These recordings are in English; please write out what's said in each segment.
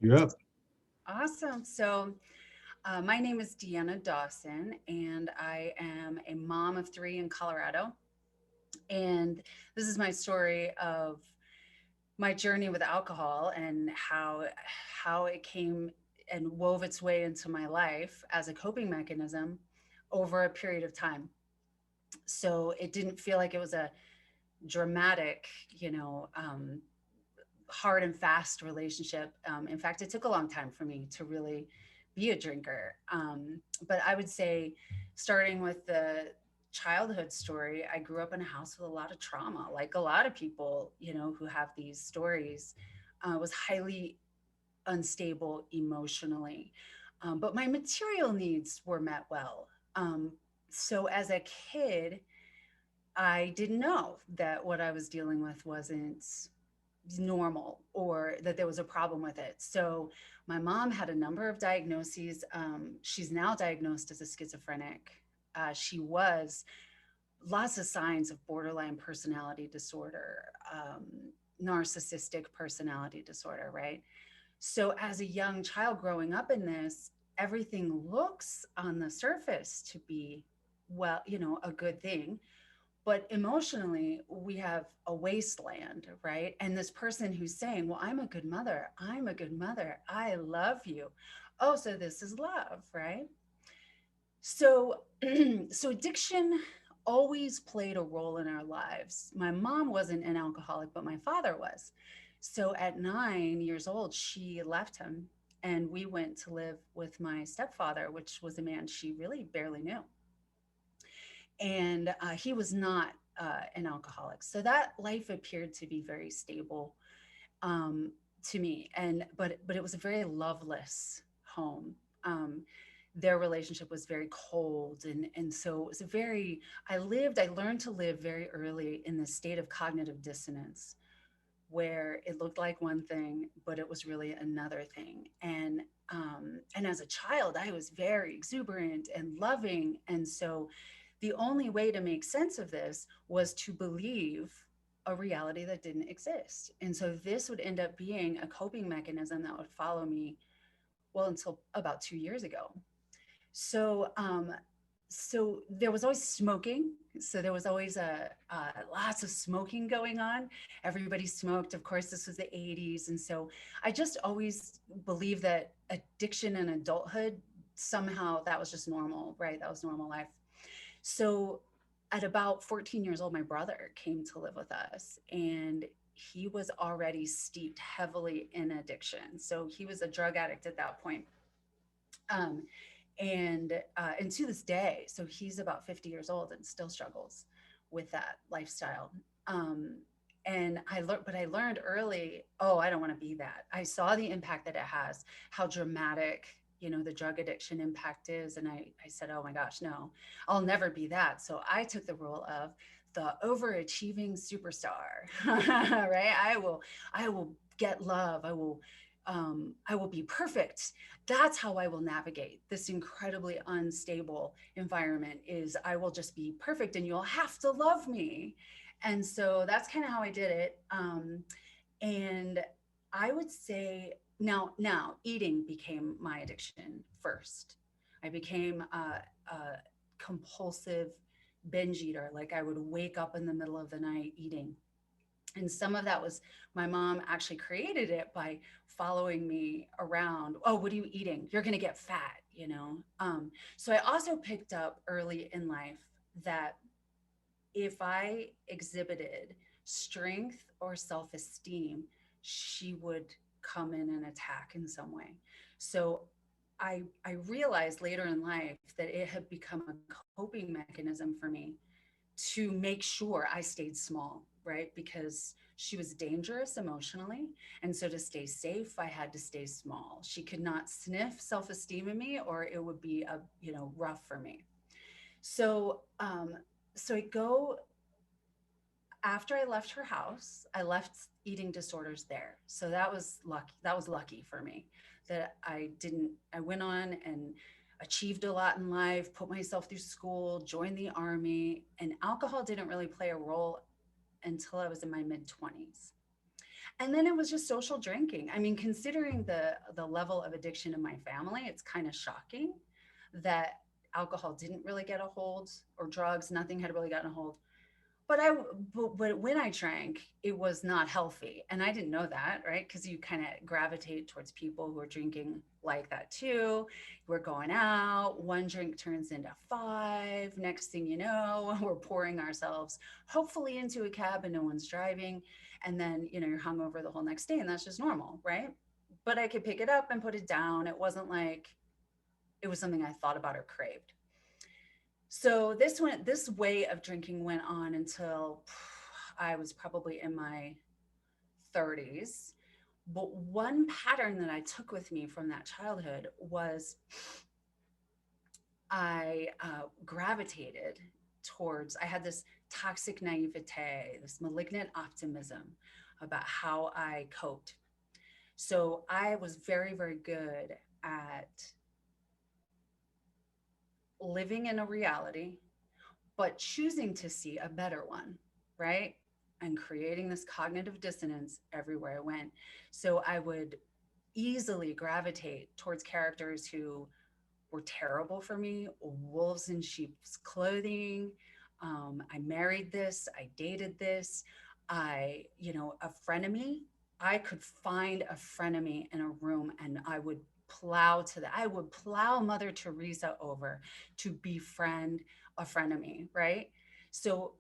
Yep. Awesome. My name is Deanna Dawson, and I am a mom of three in Colorado. And this is my story of my journey with alcohol and how it came and wove its way into my life as a coping mechanism over a period of time. So it didn't feel like it was a dramatic, hard and fast relationship. In fact, it took a long time for me to really be a drinker. But I would say, starting with the childhood story, I grew up in a house with a lot of trauma, like a lot of people, who have these stories. Was highly unstable emotionally, but my material needs were met well. So as a kid, I didn't know that what I was dealing with wasn't normal or that there was a problem with it. So my mom had a number of diagnoses. She's now diagnosed as a schizophrenic. She was lots of signs of borderline personality disorder, narcissistic personality disorder, right? So as a young child growing up in this, everything looks on the surface to be, well, a good thing, but emotionally we have a wasteland, right? And this person who's saying, well, I'm a good mother, I'm a good mother, I love you. Oh, so this is love, right? So so addiction always played a role in our lives. My mom wasn't an alcoholic, but my father was. So at 9 years old, she left him and we went to live with my stepfather, which was a man she really barely knew, and he was not an alcoholic. So that life appeared to be very stable, um, to me, and but it was a very loveless home. Their relationship was very cold, and so it was a very. I learned to live very early in this state of cognitive dissonance, where it looked like one thing, but it was really another thing. And as a child, I was very exuberant and loving, and so the only way to make sense of this was to believe a reality that didn't exist. And so this would end up being a coping mechanism that would follow me, well, until about 2 years ago. So, so there was always smoking. So there was always lots of smoking going on. Everybody smoked. Of course, this was the 80s. And so I just always believed that addiction in adulthood, somehow that was just normal, right? That was normal life. So at about 14 years old, my brother came to live with us, and he was already steeped heavily in addiction. So he was a drug addict at that point. Um, and to this day, so he's about 50 years old and still struggles with that lifestyle. Um, and I learned early, oh, I don't want to be that. I saw the impact that it has, how dramatic, the drug addiction impact is. And I said, oh my gosh, no, I'll never be that. So I took the role of the overachieving superstar, right? I will get love. I will be perfect. That's how I will navigate this incredibly unstable environment. Is I will just be perfect and you'll have to love me. And so that's kind of how I did it. And I would say now eating became my addiction first. I became a compulsive binge eater. Like I would wake up in the middle of the night eating, and some of that was my mom actually created it by following me around. Oh, what are you eating? You're going to get fat, so I also picked up early in life that if I exhibited strength or self-esteem, she would come in and attack in some way. So I realized later in life that it had become a coping mechanism for me to make sure I stayed small, right? Because she was dangerous emotionally. And so to stay safe, I had to stay small. She could not sniff self esteem in me, or it would be rough for me. So, so I go after I left her house, I left eating disorders there. So that was lucky. That was lucky for me that I didn't, I went on and achieved a lot in life, put myself through school, joined the army, and alcohol didn't really play a role until I was in my mid 20s. And then it was just social drinking. I mean, considering the level of addiction in my family, it's kind of shocking that alcohol didn't really get a hold, or drugs, nothing had really gotten a hold. But but when I drank, it was not healthy, and I didn't know that, right? Because you kind of gravitate towards people who are drinking like that too. We're going out, one drink turns into five. Next thing you know, we're pouring ourselves, hopefully, into a cab, and no one's driving, and then you're hungover the whole next day, and that's just normal, right? But I could pick it up and put it down. It wasn't like it was something I thought about or craved. So this way of drinking went on until I was probably in my 30s. But one pattern that I took with me from that childhood was I gravitated towards, I had this toxic naivete, this malignant optimism about how I coped. So I was very, very good at living in a reality but choosing to see a better one, right? And creating this cognitive dissonance everywhere I went. So I would easily gravitate towards characters who were terrible for me, wolves in sheep's clothing. I married this, I dated this. A frenemy, I could find a frenemy in a room and I would plow Mother Teresa over to befriend a frenemy, right? So,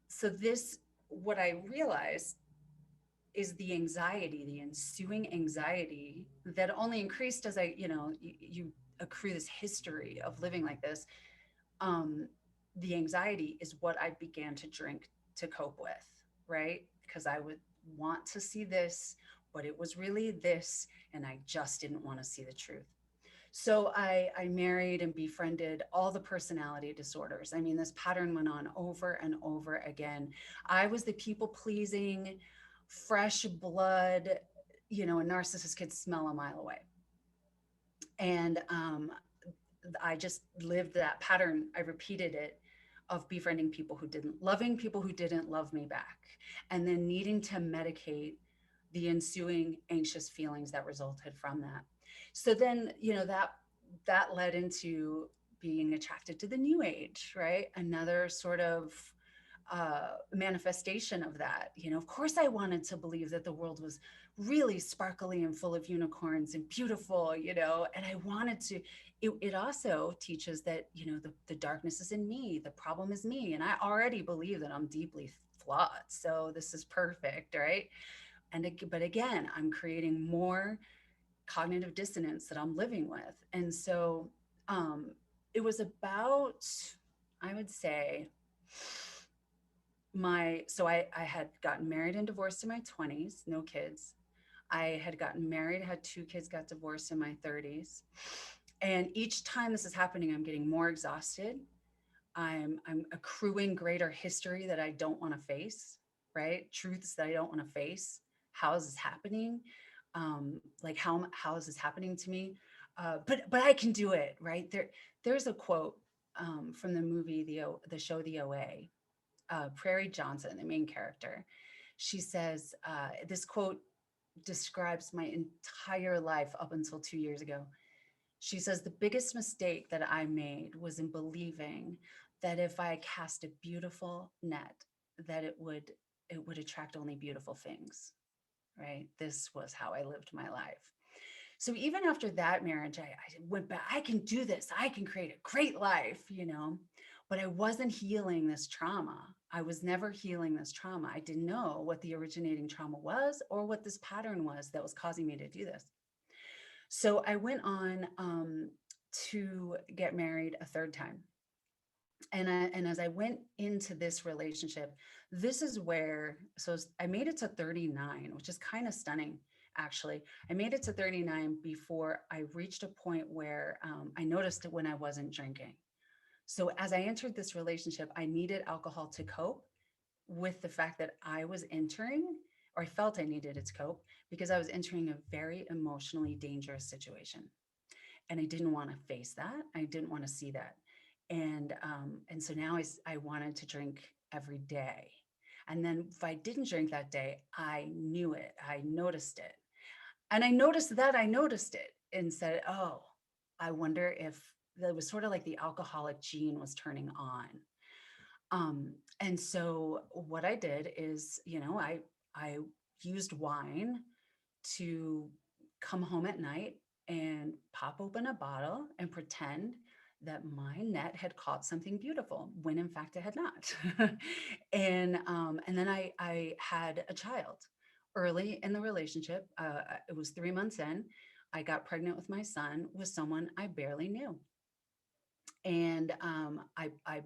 so this, what I realized is the anxiety, the ensuing anxiety that only increased as you accrue this history of living like this. Um, the anxiety is what I began to drink to cope with, right? Because I would want to see this, but it was really this, and I just didn't want to see the truth. So I married and befriended all the personality disorders. I mean, this pattern went on over and over again. I was the people pleasing, fresh blood, a narcissist could smell a mile away. And I just lived that pattern. I repeated it of befriending people who didn't, loving people who didn't love me back, and then needing to medicate the ensuing anxious feelings that resulted from that. So then, that led into being attracted to the new age, right? Another sort of manifestation of that. Of course, I wanted to believe that the world was really sparkly and full of unicorns and beautiful, and I wanted to. It also teaches that, the darkness is in me, the problem is me, and I already believe that I'm deeply flawed. So this is perfect, right? But again, I'm creating more cognitive dissonance that I'm living with. And so um, it was about, I would say, I had gotten married and divorced in my 20s, no kids. I had gotten married, had two kids, got divorced in my 30s. And each time this is happening, I'm getting more exhausted. I'm accruing greater history that I don't want to face, right? Truths that I don't want to face. How is this happening? Like how is this happening to me? But I can do it, right? There's a quote from the movie, the show The OA. Prairie Johnson, the main character, she says, this quote describes my entire life up until 2 years ago. She says, the biggest mistake that I made was in believing that if I cast a beautiful net, that it would attract only beautiful things, right? This was how I lived my life. So even after that marriage, I went back, I can do this. I can create a great life, but I wasn't healing this trauma. I was never healing this trauma. I didn't know what the originating trauma was or what this pattern was that was causing me to do this. So I went on to get married a third time. And as I went into this relationship, this is where, so I made it to 39, which is kind of stunning, actually. I made it to 39 before I reached a point where I noticed it when I wasn't drinking. So as I entered this relationship, I needed alcohol to cope with the fact that I was entering, or I felt I needed it to cope because I was entering a very emotionally dangerous situation. And I didn't want to face that. I didn't want to see that. And so now I wanted to drink every day. And then if I didn't drink that day, I knew it. I noticed it. And I noticed that I noticed it and said, oh, I wonder if that was sort of like the alcoholic gene was turning on. And so what I did is, I used wine to come home at night and pop open a bottle and pretend that my net had caught something beautiful when in fact it had not. And then I had a child early in the relationship. It was 3 months in. I got pregnant with my son with someone I barely knew. And I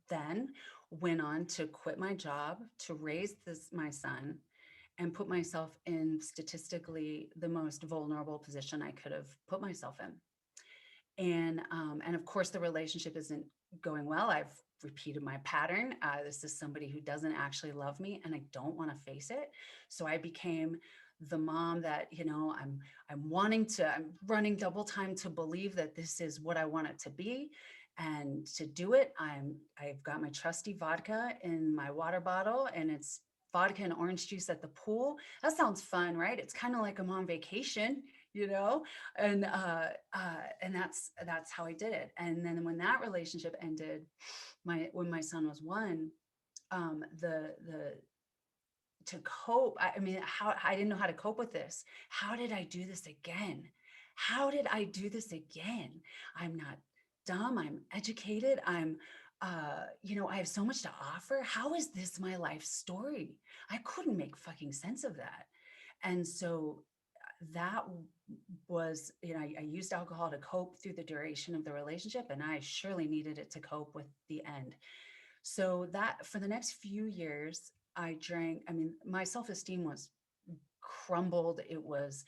then went on to quit my job to raise my son and put myself in statistically the most vulnerable position I could have put myself in. And of course the relationship isn't going well. I've repeated my pattern. This is somebody who doesn't actually love me, and I don't want to face it. So I became the mom that, I'm running double time to believe that this is what I want it to be. And to do it, I've got my trusty vodka in my water bottle, and it's vodka and orange juice at the pool. That sounds fun, right? It's kind of like I'm on vacation, you know and that's how I did it. And then when that relationship ended, when my son was one, the to cope, I mean, how I didn't know how to cope with this. How did I do this again? How did I do this again? I'm not dumb. I'm educated. I have so much to offer. How is this my life story? I couldn't make fucking sense of that. And so that was, I used alcohol to cope through the duration of the relationship, and I surely needed it to cope with the end. So that for the next few years, I drank. I mean, my self-esteem was crumbled. It was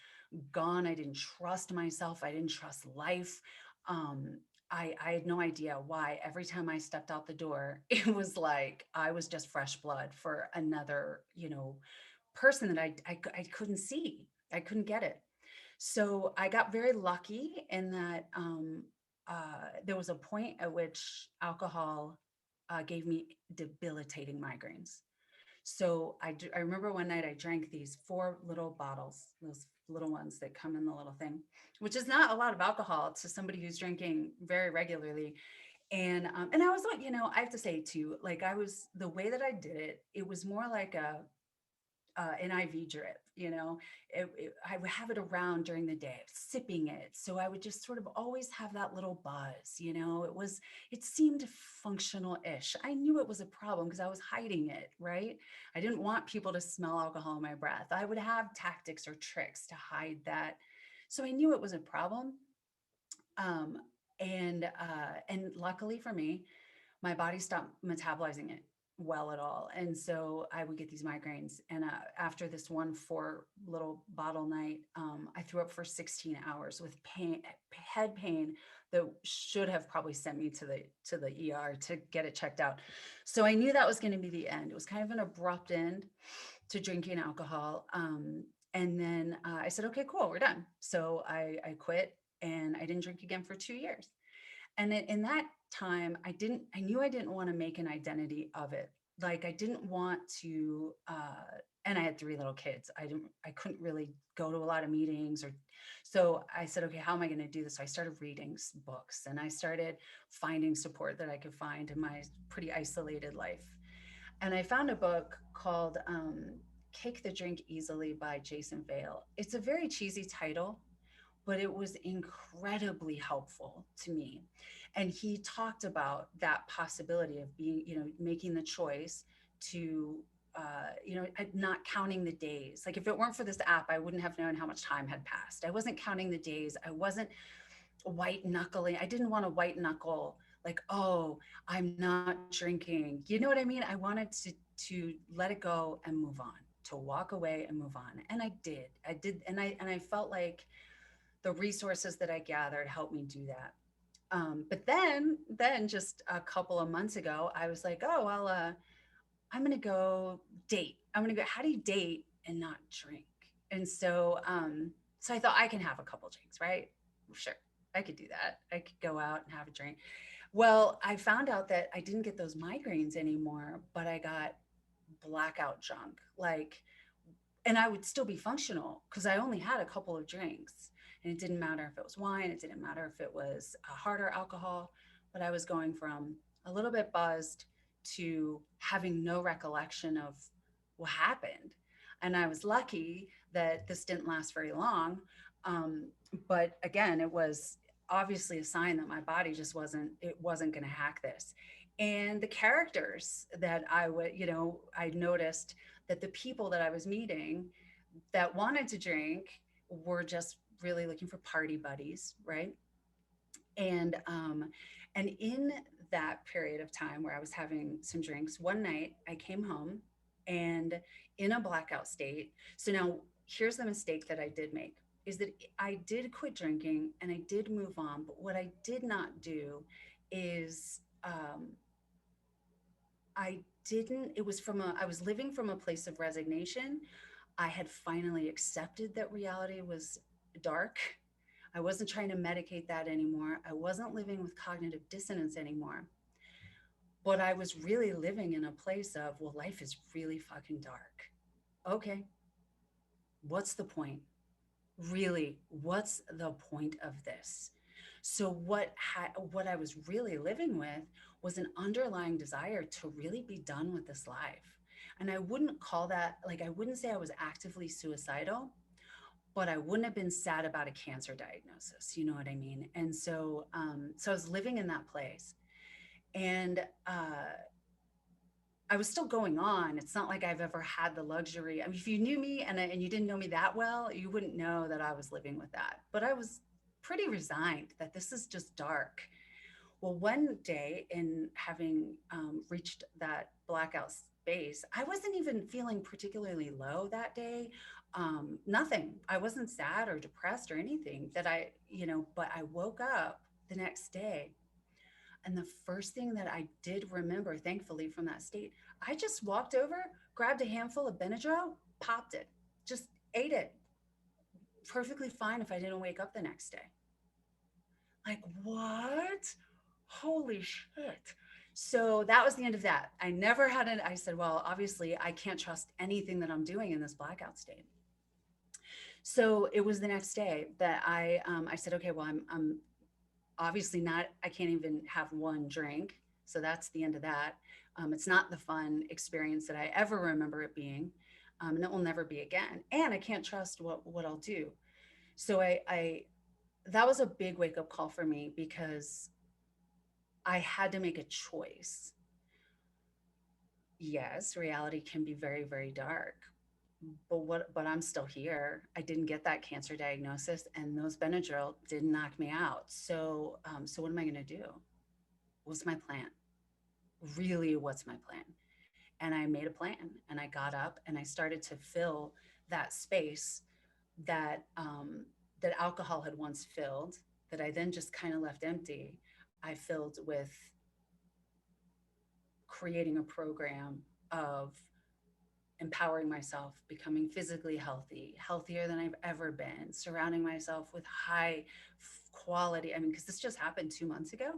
gone. I didn't trust myself. I didn't trust life. Um, I had no idea why every time I stepped out the door, it was like I was just fresh blood for another, person that I couldn't see. I couldn't get it. So I got very lucky in that there was a point at which alcohol gave me debilitating migraines. So I remember one night I drank these 4 little bottles, those little ones that come in the little thing, which is not a lot of alcohol to somebody who's drinking very regularly. And I was like, I have to say too, like the way that I did it, it was more like an IV drip, I would have it around during the day, sipping it. So I would just sort of always have that little buzz, it seemed functional-ish. I knew it was a problem because I was hiding it, right? I didn't want people to smell alcohol in my breath. I would have tactics or tricks to hide that. So I knew it was a problem. Um, and luckily for me, my body stopped metabolizing it well at all. And so I would get these migraines. And after this one 4 little bottle night, I threw up for 16 hours with pain, head pain that should have probably sent me to the ER to get it checked out. So I knew that was going to be the end. It was kind of an abrupt end to drinking alcohol. And then I said, okay, cool, we're done. So I quit and I didn't drink again for 2 years. And in that time, I knew I didn't want to make an identity of it. Like I didn't want to, and I had 3 little kids. I couldn't really go to a lot of meetings so I said, okay, how am I going to do this? So I started reading books and I started finding support that I could find in my pretty isolated life. And I found a book called Cake the Drink Easily by Jason Vale. It's a very cheesy title, but it was incredibly helpful to me. And he talked about that possibility of being, making the choice to, not counting the days. Like if it weren't for this app, I wouldn't have known how much time had passed. I wasn't counting the days. I wasn't white knuckling. I didn't want to white knuckle like, oh, I'm not drinking. You know what I mean? I wanted to let it go and move on, to walk away and move on. And I did. And I felt like the resources that I gathered helped me do that. But then just a couple of months ago, I was like, oh, well, I'm going to go date. I'm going to go, how do you date and not drink? And so I thought I can have a couple drinks, right? Sure. I could do that. I could go out and have a drink. Well, I found out that I didn't get those migraines anymore, but I got blackout drunk. Like, and I would still be functional because I only had a couple of drinks. And it didn't matter if it was wine, it didn't matter if it was a harder alcohol, but I was going from a little bit buzzed to having no recollection of what happened. And I was lucky that this didn't last very long. But again, it was obviously a sign that my body just wasn't going to hack this. And the characters that I would, I noticed that the people that I was meeting that wanted to drink were just really looking for party buddies, right? And and in that period of time where I was having some drinks, one night I came home and in a blackout state. So now here's the mistake that I did make is that I did quit drinking and I did move on, but what I did not do is I didn't, it was I was living from a place of resignation. I had finally accepted that reality was dark. I wasn't trying to medicate that anymore. I wasn't living with cognitive dissonance anymore. But I was really living in a place of, well, life is really fucking dark. Okay, what's the point? Really, what's the point of this? So what I was really living with was an underlying desire to really be done with this life. And I wouldn't call that, like, I wouldn't say I was actively suicidal, but I wouldn't have been sad about a cancer diagnosis. You know what I mean? And so, so I was living in that place, and I was still going on. It's not like I've ever had the luxury. I mean, if you knew me and you didn't know me that well, you wouldn't know that I was living with that. But I was pretty resigned that this is just dark. Well, one day, in having reached that blackout space, I wasn't even feeling particularly low that day. Nothing. I wasn't sad or depressed or anything that but I woke up the next day. And the first thing that I did remember, thankfully, from that state, I just walked over, grabbed a handful of Benadryl, popped it, just ate it. Perfectly fine if I didn't wake up the next day. Like, what? Holy shit. So that was the end of that. I never had I said, well, obviously I can't trust anything that I'm doing in this blackout state. So it was the next day that I said, okay, well, I'm obviously not, I can't even have one drink. So that's the end of that. It's not the fun experience that I ever remember it being. And it will never be again. And I can't trust what I'll do. So that was a big wake up call for me because I had to make a choice. Yes, reality can be very, very dark, but I'm still here. I didn't get that cancer diagnosis, and those Benadryl didn't knock me out. So what am I going to do? What's my plan? Really, what's my plan? And I made a plan, and I got up and I started to fill that space that alcohol had once filled, that I then just kind of left empty. I filled with creating a program of empowering myself, becoming physically healthy, healthier than I've ever been, surrounding myself with high quality. I mean, because this just happened 2 months ago,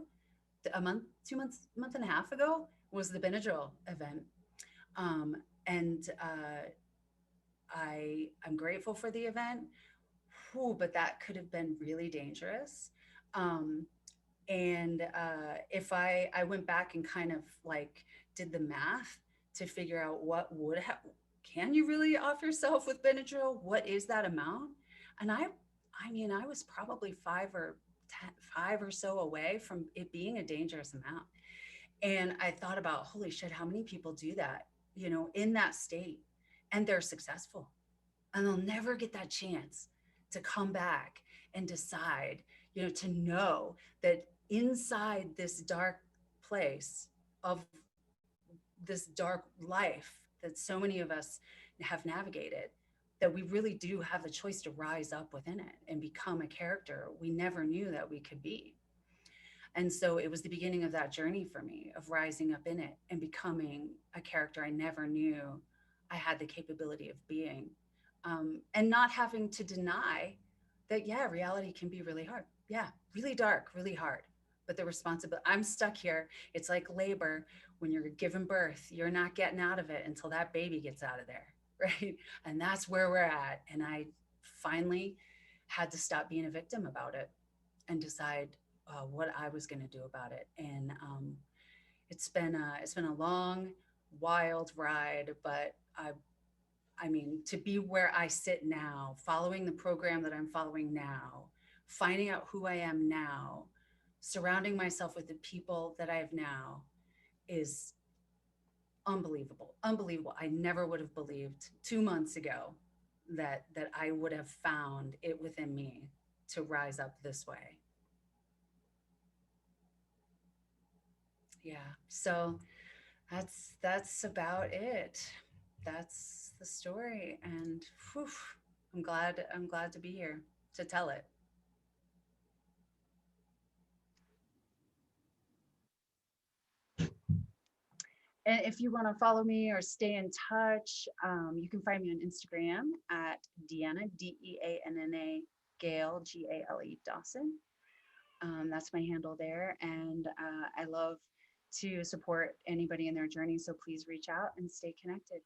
a month, 2 months, month and a half ago was the Benadryl event. And I'm grateful for the event. Whew, but that could have been really dangerous. Um, and if I went back and kind of like did the math to figure out what would have, can you really off yourself with Benadryl? What is that amount? And I mean, I was probably 5 or so away from it being a dangerous amount. And I thought about, holy shit, how many people do that, in that state, and they're successful, and they'll never get that chance to come back and decide, to know that inside this dark place of this dark life that so many of us have navigated, that we really do have the choice to rise up within it and become a character we never knew that we could be. And so it was the beginning of that journey for me, of rising up in it and becoming a character I never knew I had the capability of being. And not having to deny that, yeah, reality can be really hard. Yeah, really dark, really hard. but the responsibility, I'm stuck here. It's like labor. When you're giving birth, you're not getting out of it until that baby gets out of there. Right. And that's where we're at. And I finally had to stop being a victim about it and decide what I was going to do about it. And it's been a long, wild ride, but I mean, to be where I sit now, following the program that I'm following now, finding out who I am now, surrounding myself with the people that I have now is unbelievable. Unbelievable. I never would have believed 2 months ago that I would have found it within me to rise up this way. Yeah. So that's about it. That's the story, and whew, I'm glad to be here to tell it. And if you want to follow me or stay in touch, you can find me on Instagram at Deanna, Deanna, Gale, Gale Dawson. That's my handle there. And I love to support anybody in their journey. So please reach out and stay connected.